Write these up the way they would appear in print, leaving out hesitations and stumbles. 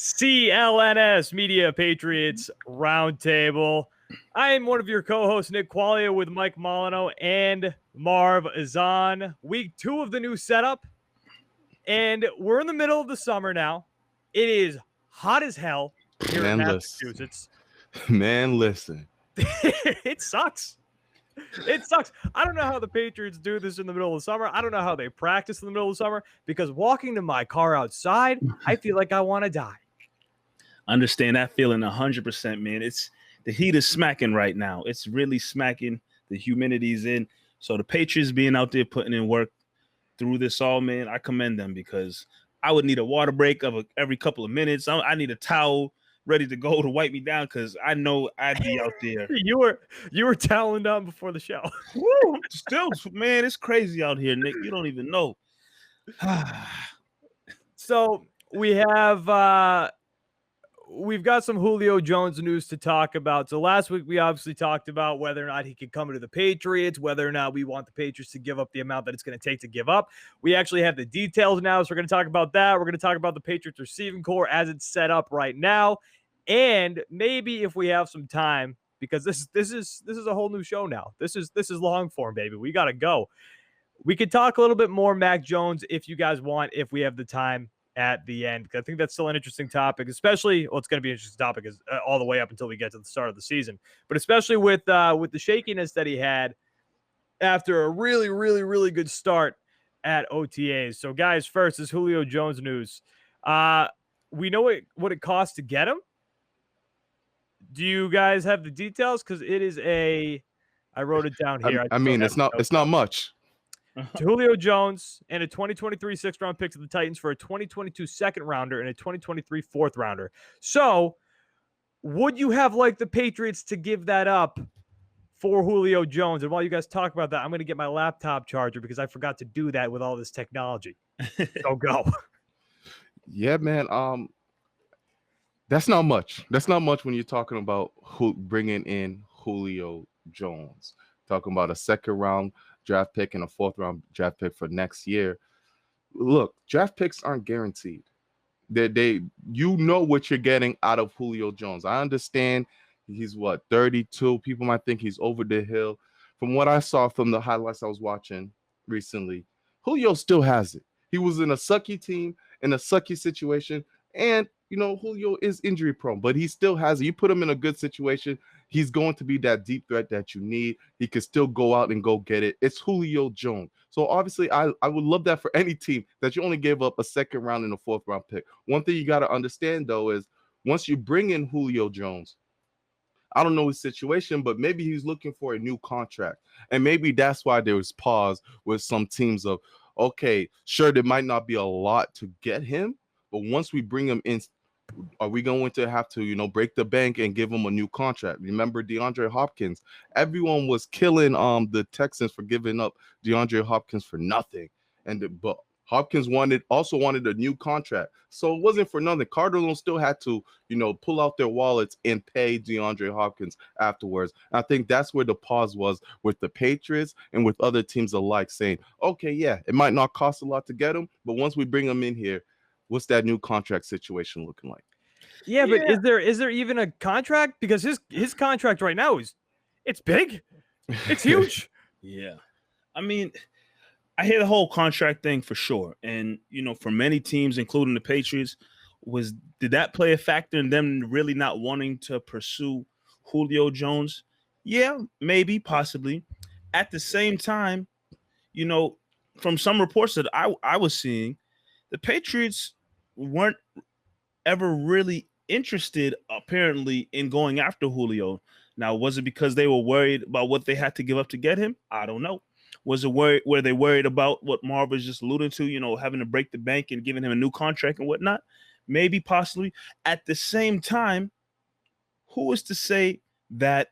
CLNS Media Patriots Roundtable. I am one of your co-hosts, Nick Quaglia, with Mike Molyneaux and Marv, Ezhan. Week 2 of the new setup, and we're in the middle of the summer now. It is hot as hell here in Massachusetts. Listen. It sucks. It sucks. I don't know how the Patriots do this in the middle of the summer. I don't know how they practice in the middle of the summer, because walking to my car outside, I feel like I want to die. Understand that feeling 100%, man. It's the heat is smacking right now. It's really smacking. The humidity's in. So the Patriots being out there putting in work through this all, man, I commend them, because I would need a water break of every couple of minutes. I need a towel ready to go to wipe me down, because I know I'd be out there. You were toweling down before the show. Woo, still, man, it's crazy out here, Nick. You don't even know. So we have we've got some Julio Jones news to talk about. So last week we obviously talked about whether or not he could come into the Patriots, whether or not we want the Patriots to give up the amount that it's going to take to give up. We actually have the details now, so we're going to talk about that. We're going to talk about the Patriots receiving core as it's set up right now, and maybe if we have some time, because this is a whole new show now. This is long form, baby. We got to go. We could talk a little bit more Mac Jones if you guys want, if we have the time at the end, because I think that's still an interesting topic, especially, well, it's going to be an interesting topic all the way up until we get to the start of the season, but especially with the shakiness that he had after a really, really, really good start at OTAs. So, guys, first is Julio Jones news. We know what it costs to get him. Do you guys have the details? Because it is I wrote it down here. I mean, it's not much. Julio Jones and a 2023 6th-round pick to the Titans for a 2022 second-rounder and a 2023 4th-rounder. So, would you have liked the Patriots to give that up for Julio Jones? And while you guys talk about that, I'm going to get my laptop charger, because I forgot to do that with all this technology. So go. Yeah, man. That's not much. That's not much when you're talking about bringing in Julio Jones. Talking about a 2nd-round draft pick and a 4th-round draft pick for next year. Look, draft picks aren't guaranteed. You know what you're getting out of Julio Jones. I understand he's 32. People might think he's over the hill. From what I saw from the highlights I was watching recently, Julio still has it. He was in a sucky team, in a sucky situation, and Julio is injury prone, but he still has it. You put him in a good situation, he's going to be that deep threat that you need. He can still go out and go get it. It's Julio Jones. So obviously, I would love that for any team, that you only gave up a 2nd round and a 4th-round pick. One thing you got to understand, though, is once you bring in Julio Jones, I don't know his situation, but maybe he's looking for a new contract. And maybe that's why there was pause with some teams of, okay, sure, there might not be a lot to get him, but once we bring him in, are we going to have to, break the bank and give him a new contract? Remember DeAndre Hopkins? Everyone was killing the Texans for giving up DeAndre Hopkins for nothing. But Hopkins also wanted a new contract. So it wasn't for nothing. Cardinals still had to, pull out their wallets and pay DeAndre Hopkins afterwards. And I think that's where the pause was with the Patriots and with other teams alike, saying, okay, yeah, it might not cost a lot to get him, but once we bring him in here, what's that new contract situation looking like? Yeah, but is there even a contract? Because his contract right now it's big. It's huge. Yeah. I mean, I hear the whole contract thing for sure. And, for many teams, including the Patriots, did that play a factor in them really not wanting to pursue Julio Jones? Yeah, maybe, possibly. At the same time, from some reports that I was seeing, the Patriots weren't ever really interested, apparently, in going after Julio. Now, was it because they were worried about what they had to give up to get him? I don't know. Were they worried about what Marv was just alluding to, having to break the bank and giving him a new contract and whatnot? Maybe, possibly. At the same time, who is to say that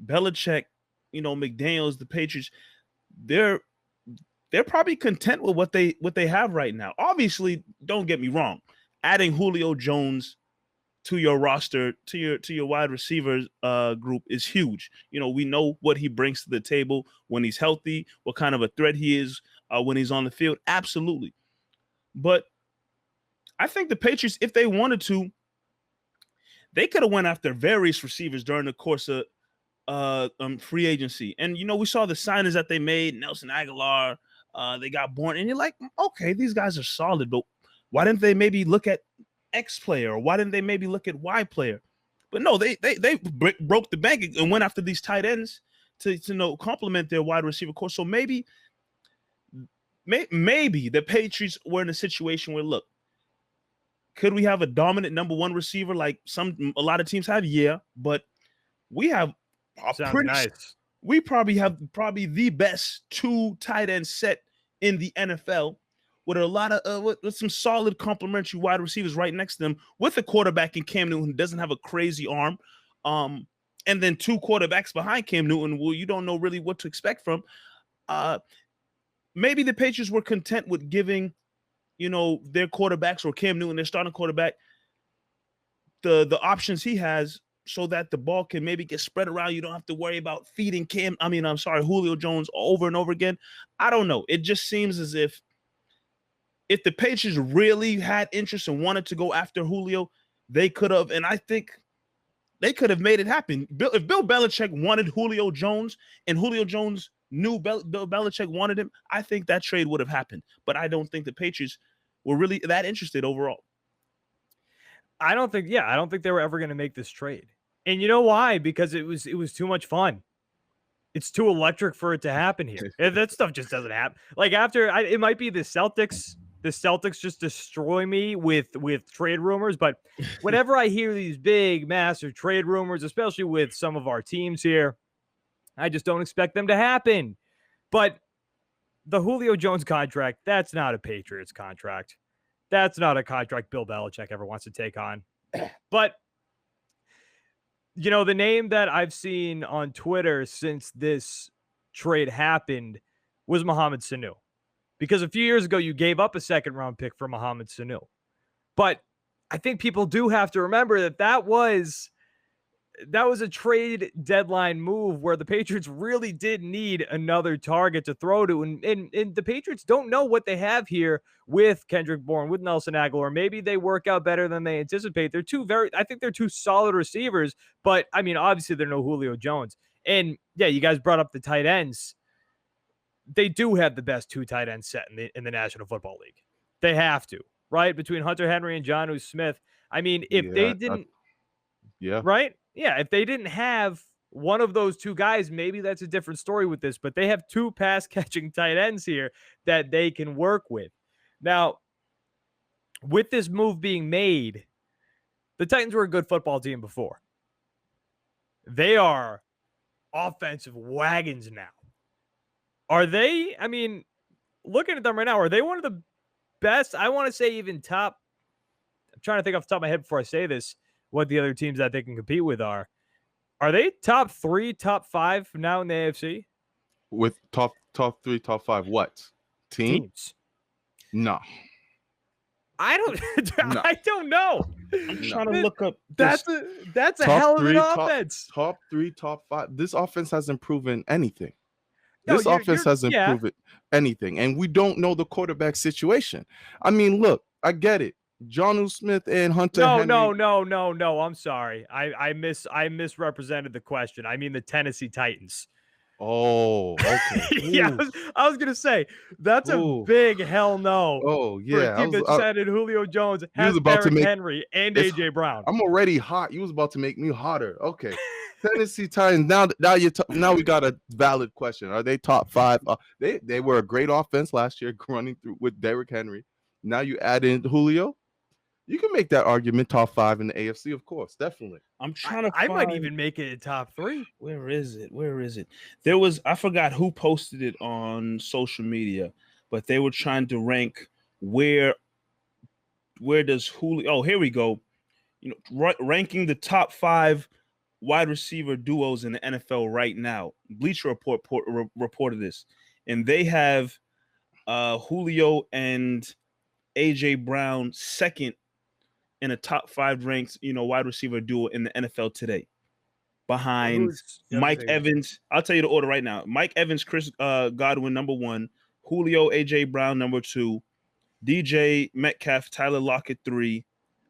Belichick, McDaniels, the Patriots, they're probably content with what they have right now. Obviously, don't get me wrong. Adding Julio Jones to your roster, to your wide receivers group is huge. We know what he brings to the table when he's healthy, what kind of a threat he is when he's on the field. Absolutely. But I think the Patriots, if they wanted to, they could have went after various receivers during the course of free agency. And we saw the signings that they made, Nelson Aguilar, they got Bourne, and you're like, okay, these guys are solid, but why didn't they maybe look at X player, or why didn't they maybe look at Y player? But no, they broke the bank and went after these tight ends to complement their wide receiver core. So maybe the Patriots were in a situation where, look, could we have a dominant number one receiver like a lot of teams have? Yeah, but we have nice. We probably have the best two tight end set in the NFL, with a lot of with some solid complementary wide receivers right next to them, with a quarterback in Cam Newton who doesn't have a crazy arm, and then two quarterbacks behind Cam Newton who you don't know really what to expect from. Maybe the Patriots were content with giving, their quarterbacks, or Cam Newton, their starting quarterback, the options he has, so that the ball can maybe get spread around. You don't have to worry about feeding Julio Jones over and over again. I don't know. It just seems as if the Patriots really had interest and wanted to go after Julio, they could have, and I think they could have made it happen. If Bill Belichick wanted Julio Jones and Julio Jones knew Bill Belichick wanted him, I think that trade would have happened. But I don't think the Patriots were really that interested overall. I don't think they were ever going to make this trade. And you know why? Because it was too much fun. It's too electric for it to happen here. That stuff just doesn't happen. Like it might be the Celtics. The Celtics just destroy me with trade rumors. But whenever I hear these big, massive trade rumors, especially with some of our teams here, I just don't expect them to happen. But the Julio Jones contract, that's not a Patriots contract. That's not a contract Bill Belichick ever wants to take on. But, the name that I've seen on Twitter since this trade happened was Mohamed Sanu. Because a few years ago, you gave up a second-round pick for Mohamed Sanu. But I think people do have to remember that was a trade deadline move where the Patriots really did need another target to throw to. And the Patriots don't know what they have here with Kendrick Bourne, with Nelson Aguilar. Maybe they work out better than they anticipate. I think they're two solid receivers, but I mean, obviously they're no Julio Jones. And yeah, you guys brought up the tight ends. They do have the best two tight ends set in the National Football League. They have to, right? Between Hunter Henry and Jonnu Smith. I mean, if they didn't, right? Yeah, if they didn't have one of those two guys, maybe that's a different story with this, but they have two pass-catching tight ends here that they can work with. Now, with this move being made, the Titans were a good football team before. They are offensive wagons now. Are they? I mean, looking at them right now, are they one of the best? I want to say even top. I'm trying to think off the top of my head before I say this, what the other teams that they can compete with are. Are they top 3, top 5 now in the AFC? With top 3, top 5 what? Teams? No. I don't know. I'm trying to look up. That's a hell of an offense. Top 3, top 5. This offense hasn't proven anything. This offense hasn't proven anything. And we don't know the quarterback situation. I mean, look, I get it. Jonnu Smith and Hunter Henry. No. I'm sorry. I misrepresented the question. I mean the Tennessee Titans. Oh, okay. Yeah, I was gonna say that's a big hell no. Oh yeah, for a team that said Julio Jones has Derrick Henry and AJ Brown. I'm already hot. You was about to make me hotter. Okay. Tennessee Titans. Now we got a valid question. Are they top 5? They were a great offense last year, running through with Derrick Henry. Now you add in Julio. You can make that argument top 5 in the AFC, of course, definitely. I'm trying to. I might even make it a top 3. Where is it? There was, I forgot who posted it on social media, but they were trying to rank where does Julio. Oh, here we go. Ranking the top 5 wide receiver duos in the NFL right now. Bleacher Report reported this, and they have Julio and AJ Brown second in a top 5 ranked, wide receiver duo in the NFL today, behind Mike Evans. I'll tell you the order right now: Mike Evans, Chris Godwin, number 1; Julio, AJ Brown, number 2; DJ Metcalf, Tyler Lockett 3,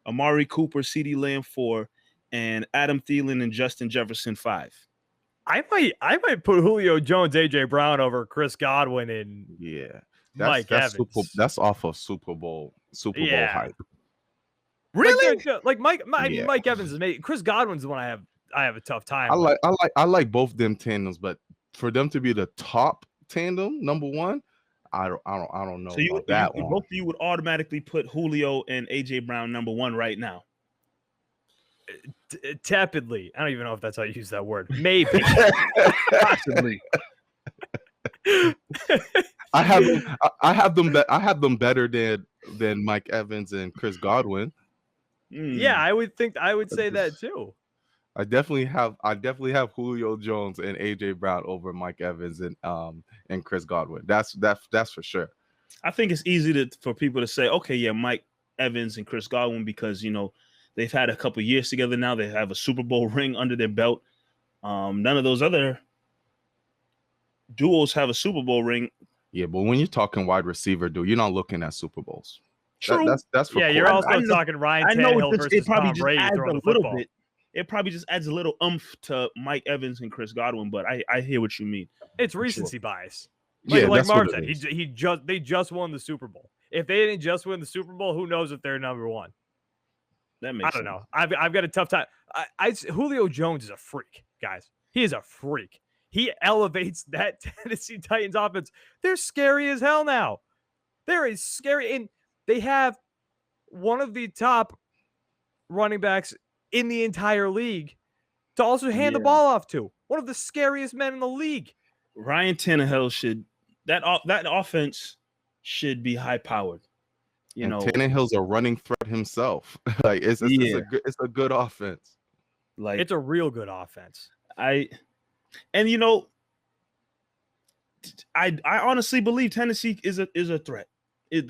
Amari Cooper, CeeDee Lamb 4, and Adam Thielen and Justin Jefferson 5. I might put Julio Jones, AJ Brown over Chris Godwin and Mike Evans. That's off of Super Bowl hype. Really? Like Mike Evans is made. Chris Godwin's the one I have a tough time. I like both them tandems, but for them to be the top tandem, number one, I don't know. So both of you would automatically put Julio and AJ Brown number one right now. Tepidly. I don't even know if that's how you use that word. Maybe. Possibly. I have them better than Mike Evans and Chris Godwin. Yeah, I would say that too. I definitely have Julio Jones and AJ Brown over Mike Evans and Chris Godwin. That's for sure. I think it's easy for people to say, okay, yeah, Mike Evans and Chris Godwin, because they've had a couple years together now. They have a Super Bowl ring under their belt. None of those other duos have a Super Bowl ring. Yeah, but when you're talking wide receiver, dude, you're not looking at Super Bowls. True. That's for you're also talking Ryan Tannehill versus Tom Brady throwing the football. It probably just adds a little oomph to Mike Evans and Chris Godwin, but I hear what you mean. It's recency bias. Like Marv said, they just won the Super Bowl. If they didn't just win the Super Bowl, who knows if they're number one? That makes sense. I've got a tough time. Julio Jones is a freak, guys. He is a freak. He elevates that Tennessee Titans offense. They're scary as hell now. They're scary, and they have one of the top running backs in the entire league to also hand the ball off to. One of the scariest men in the league. Ryan Tannehill that offense should be high powered. Tannehill's a running threat himself. Like it's a good offense. Like it's a real good offense. I honestly believe Tennessee is a threat. If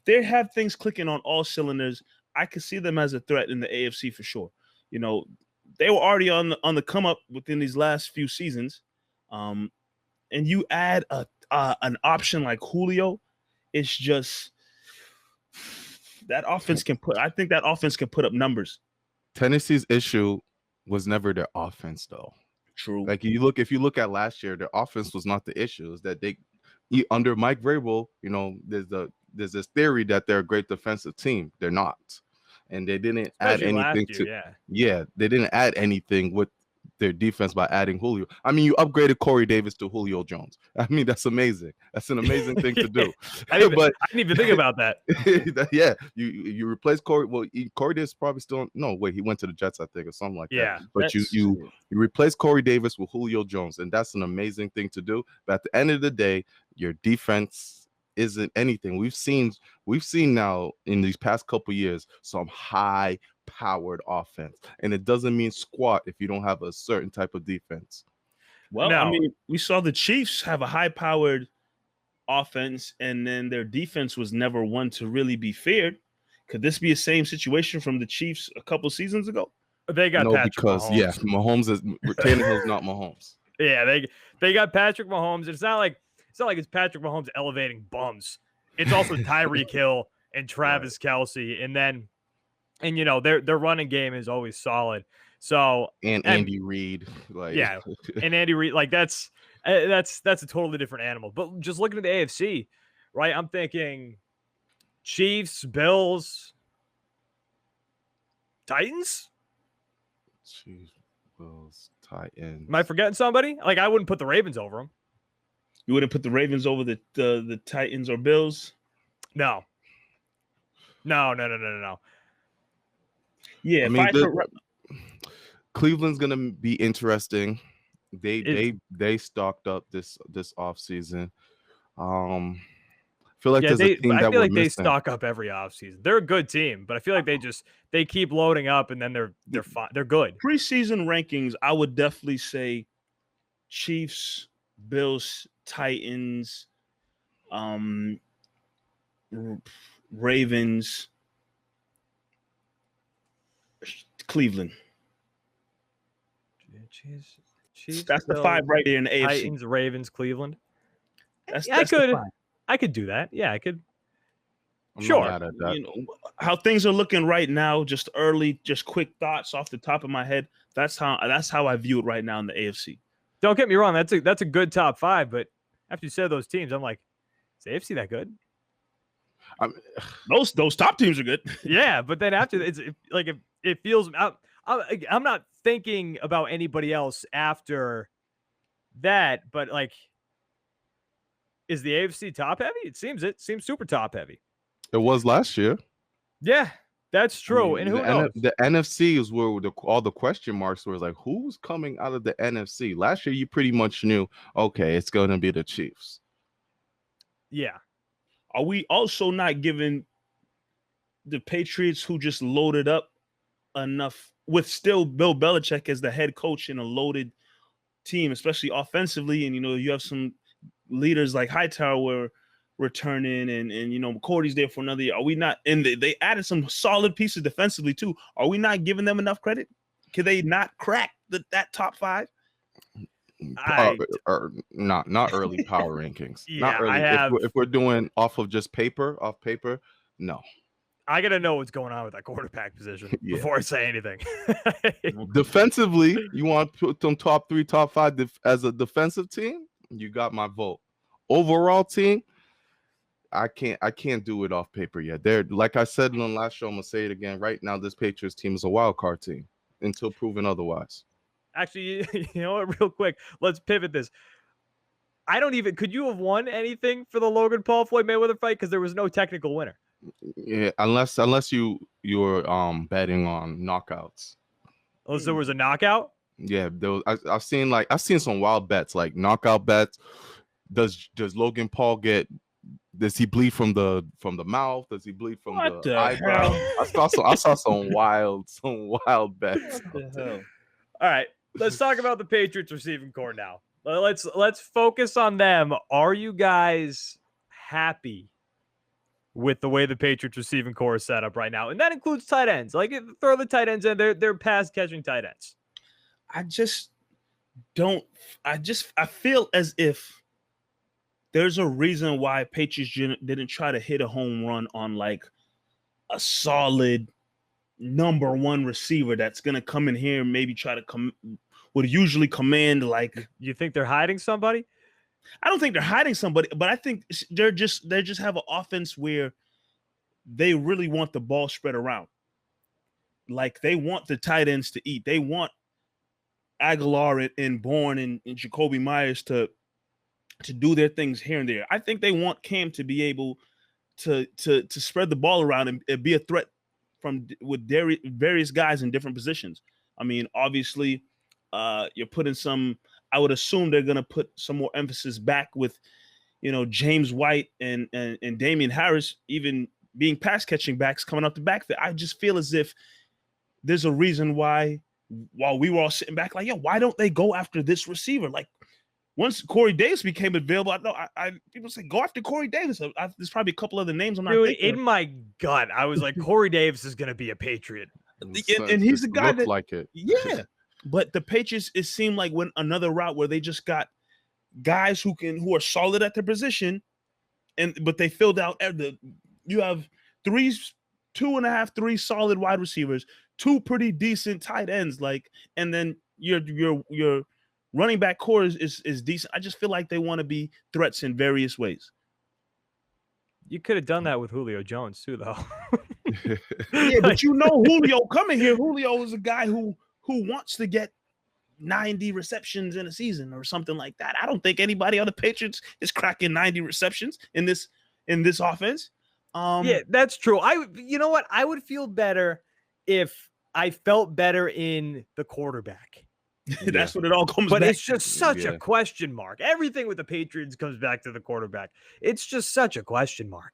they have things clicking on all cylinders, I could see them as a threat in the AFC for sure. They were already on the come up within these last few seasons, and you add an option like Julio, it's just that offense can put. I think that offense can put up numbers. Tennessee's issue was never their offense, though. True. Like if you look at last year, their offense was not the issue. Is that they under Mike Vrabel, there's this theory that they're a great defensive team. They're not. And they didn't add anything they didn't add anything with their defense by adding Julio. I mean, you upgraded Corey Davis to Julio Jones. I mean, that's amazing. That's an amazing thing to do. I didn't even think about that. You replace Corey. Well, Corey Davis probably still he went to the Jets, I think, or something like that. But you replace Corey Davis with Julio Jones, and that's an amazing thing to do. But at the end of the day, your defense isn't anything. We've seen now in these past couple years some high powered offense, and it doesn't mean squat if you don't have a certain type of defense. Well, I mean, we saw the Chiefs have a high powered offense, and then their defense was never one to really be feared. Could this be the same situation from the Chiefs a couple seasons ago? They got Patrick Mahomes. Mahomes is Tannehill's not Mahomes. Yeah, they got Patrick Mahomes. It's not like it's Patrick Mahomes elevating bums. It's also Tyreek Hill and Travis Kelce, and their running game is always solid. So and Andy Reid, and Andy Reid, that's a totally different animal. But just looking at the AFC, right? I'm thinking Chiefs, Bills, Titans. Chiefs, Bills, Titans. Am I forgetting somebody? Like I wouldn't put the Ravens over them. You wouldn't put the Ravens over the Titans or Bills? No. Yeah, I mean, Cleveland's gonna be interesting. They stocked up this offseason. I feel like there's a team that we're missing. They stock up every offseason. They're a good team, but I feel like they keep loading up and then they're fine. They're good. Preseason rankings, I would definitely say Chiefs, Bills, Titans, Ravens, Cleveland. Chiefs, that's the five right there in the AFC. Titans, Ravens, Cleveland. That's I could do that. Yeah, I could. I'm Sure. not mad at that. You know how things are looking right now. Just early, just quick thoughts off the top of my head. That's how I view it right now in the AFC. Don't get me wrong. That's a good top 5. But after you said those teams, I'm like, is the AFC that good? Those top teams are good. Yeah, but then after it feels I'm not thinking about anybody else after that. But like, is the AFC top heavy? It seems super top heavy. It was last year. Yeah, that's true. And who knows? The NFC is where all the question marks were. Like, who's coming out of the NFC? Last year, you pretty much knew, okay, it's going to be the Chiefs. Yeah. Are we also not giving the Patriots, who just loaded up enough with still Bill Belichick as the head coach in a loaded team, especially offensively, and you have some leaders like Hightower returning, and McCourty's there for another year. Are we not? And they added some solid pieces defensively too. Are we not giving them enough credit? Can they not crack that top 5? Not early power rankings. Yeah, not early. I have, if we're doing off paper, no. I gotta know what's going on with that quarterback position before I say anything. Defensively, you want to put them top 3, top 5 as a defensive team? You got my vote. Overall team, I can't do it off paper yet. They're, like I said in the last show, I'm gonna say it again. Right now, this Patriots team is a wild card team until proven otherwise. Actually, you know what? Real quick, let's pivot this. Could you have won anything for the Logan Paul Floyd Mayweather fight? Because there was no technical winner. Yeah, unless you're betting on knockouts. Unless there was a knockout. Yeah, I've seen some wild bets, like knockout bets. Does Logan Paul does he bleed from the mouth? Does he bleed from the eyebrow? I saw some wild bets. What the hell? All right, let's talk about the Patriots receiving core now. Let's focus on them. Are you guys happy with the way the Patriots receiving core is set up right now? And that includes tight ends. Like, throw the tight ends in. They're pass catching tight ends. I feel as if there's a reason why Patriots didn't try to hit a home run on like a solid number 1 receiver that's going to come in here and maybe try to would usually command. Like, you think they're hiding somebody? I don't think they're hiding somebody, but I think they just have an offense where they really want the ball spread around. Like, they want the tight ends to eat. They want Aguilar and Bourne and Jacoby Myers to do their things here and there. I think they want Cam to be able to spread the ball around and be a threat with various guys in different positions. I mean, obviously, you're putting some. I would assume they're going to put some more emphasis back with, James White and Damian Harris even being pass catching backs coming up the backfield. I just feel as if there's a reason why, while we were all sitting back, like, why don't they go after this receiver? Like, once Corey Davis became available, I people say go after Corey Davis. There's probably a couple other names I'm not thinking. In my gut, I was like, Corey Davis is going to be a Patriot, and he's the guy that like it. Yeah. But the Patriots, it seemed like went another route where they just got guys who are solid at their position, but they filled out you have 2.5, 3 solid wide receivers, 2 pretty decent tight ends, like, and then your running back core is decent. I just feel like they want to be threats in various ways. You could have done that with Julio Jones too, though. Yeah, but Julio coming here. Julio is a guy who wants to get 90 receptions in a season or something like that. I don't think anybody on the Patriots is cracking 90 receptions in this offense. Yeah, that's true. You know what? I would feel better if I felt better in the quarterback. That's what it all comes back. But it's to. just such a question mark. Everything with the Patriots comes back to the quarterback. It's just such a question mark.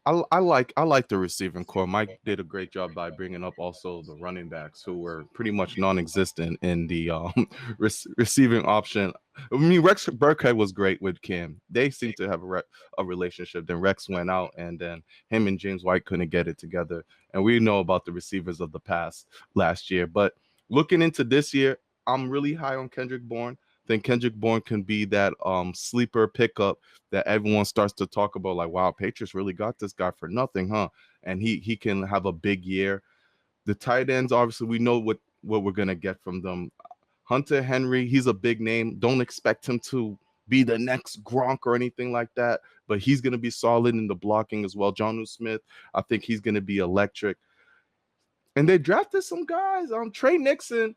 I like the receiving core. Mike did a great job by bringing up also the running backs who were pretty much non-existent in the receiving option. I mean, Rex Burkhead was great with Cam. They seemed to have a relationship. Then Rex went out, and then him and James White couldn't get it together. And we know about the receivers of the past last year. But looking into this year, I'm really high on Kendrick Bourne. think Kendrick Bourne can be that sleeper pickup that everyone starts to talk about, like, wow, Patriots really got this guy for nothing, huh? And he can have a big year. The tight ends, obviously, we know what we're going to get from them. Hunter Henry, he's a big name. Don't expect him to be the next Gronk or anything like that, but he's going to be solid in the blocking as well. Jonnu Smith, I think he's going to be electric. And they drafted some guys. Trey Nixon,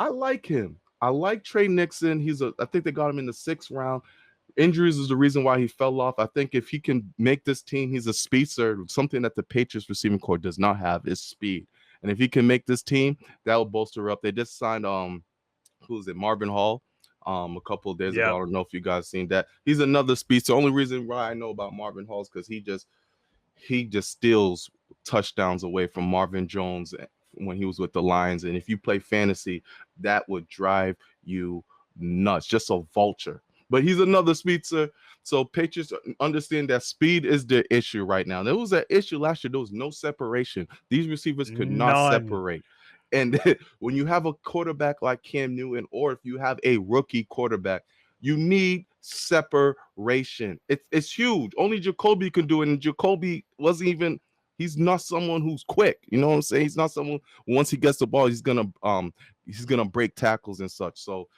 I like him. I like Trey Nixon. I think they got him in the 6th round. Injuries is the reason why he fell off. I think if he can make this team, he's a speedster. Something that the Patriots receiving corps does not have is speed. And if he can make this team, that will bolster up. They just signed Marvin Hall a couple of days ago. I don't know if you guys seen that. He's another speedster. The only reason why I know about Marvin Hall is because he just steals touchdowns away from Marvin Jones when he was with the Lions. And if you play fantasy, that would drive you nuts. Just a vulture. But he's another speedster. So Patriots understand that speed is their issue right now. There was an issue last year. There was no separation. These receivers could not separate. And when you have a quarterback like Cam Newton, or if you have a rookie quarterback, you need separation. It's huge. Only Jacoby can do it. And Jacoby he's not someone who's quick. You know what I'm saying? He's not someone, once he gets the ball, he's gonna break tackles and such. So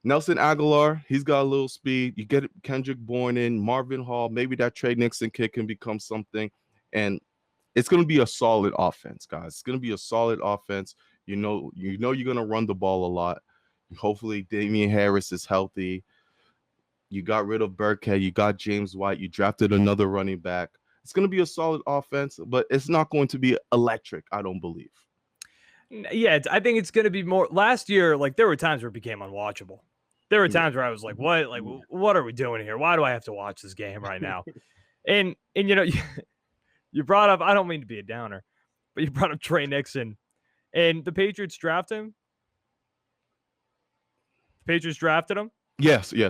Nelson Aguilar, he's got a little speed. You get Kendrick Bourne in, Marvin Hall, maybe that Trey Nixon kid can become something. And it's going to be a solid offense, guys. It's going to be a solid offense. You know you're going to run the ball a lot. Hopefully Damian Harris is healthy. You got rid of Burkhead. You got James White. You drafted another running back. It's going to be a solid offense, but it's not going to be electric, I don't believe. Yeah, I think it's going to be more. Last year, like, there were times where it became unwatchable. There were times where I was like, what? Like, what are we doing here? Why do I have to watch this game right now? and you know, you brought up, I don't mean to be a downer, but you brought up Trey Nixon. And the Patriots drafted him? The Patriots drafted him? Yes. Yeah.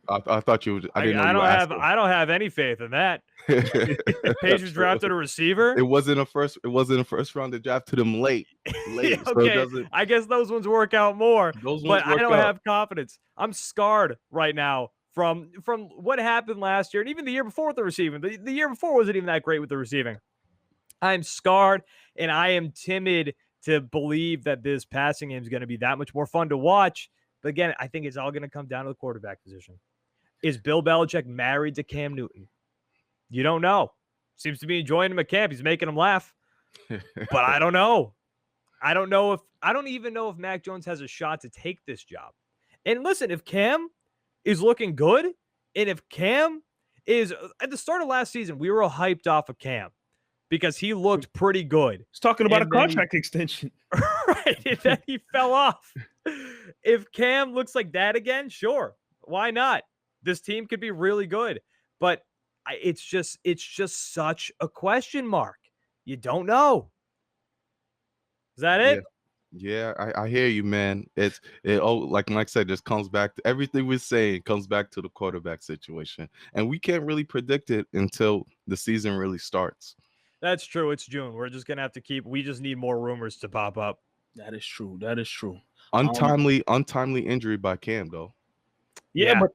I thought you would. I didn't know you were I don't have any faith in that. Patriots drafted a receiver. It wasn't a first round. They drafted him late. Okay, so I guess those ones work out more. But I don't have confidence. I'm scarred right now from what happened last year, and even the year before with the receiving. The year before wasn't even that great with the receiving. I'm scarred, and I am timid to believe that this passing game is going to be that much more fun to watch. But again, I think it's all going to come down to the quarterback position. Is Bill Belichick married to Cam Newton? You don't know. Seems to be enjoying him at camp. He's making him laugh. But I don't know. I don't even know if Mac Jones has a shot to take this job. And listen, if Cam is looking good, and if Cam is at the start of last season, we were all hyped off of Cam because he looked pretty good. He's talking about a contract extension. Right. And then he fell off. If Cam looks like that again, sure. Why not? This team could be really good. But it's just such a question mark. You don't know. Is that it? Yeah, I hear you, man. Like Mike said, just comes back to everything we're saying comes back to the quarterback situation. And we can't really predict it until the season really starts. That's true. It's June. We're just going to have to we just need more rumors to pop up. That is true. Untimely injury by Cam, though. Yeah, but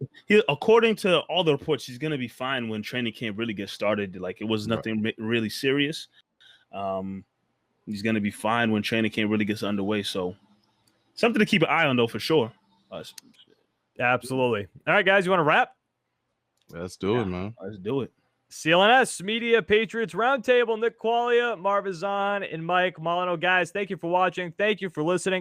according to all the reports, he's going to be fine when training camp really gets started. Like, it was nothing really serious. He's going to be fine when training camp really gets underway. So something to keep an eye on, though, for sure. Absolutely. All right, guys, you want to wrap? Let's do it, man. Let's do it. CLNS Media Patriots Roundtable, Nick Quaglia, Marv, Ezhan, and Mike Molyneaux. Guys, thank you for watching. Thank you for listening.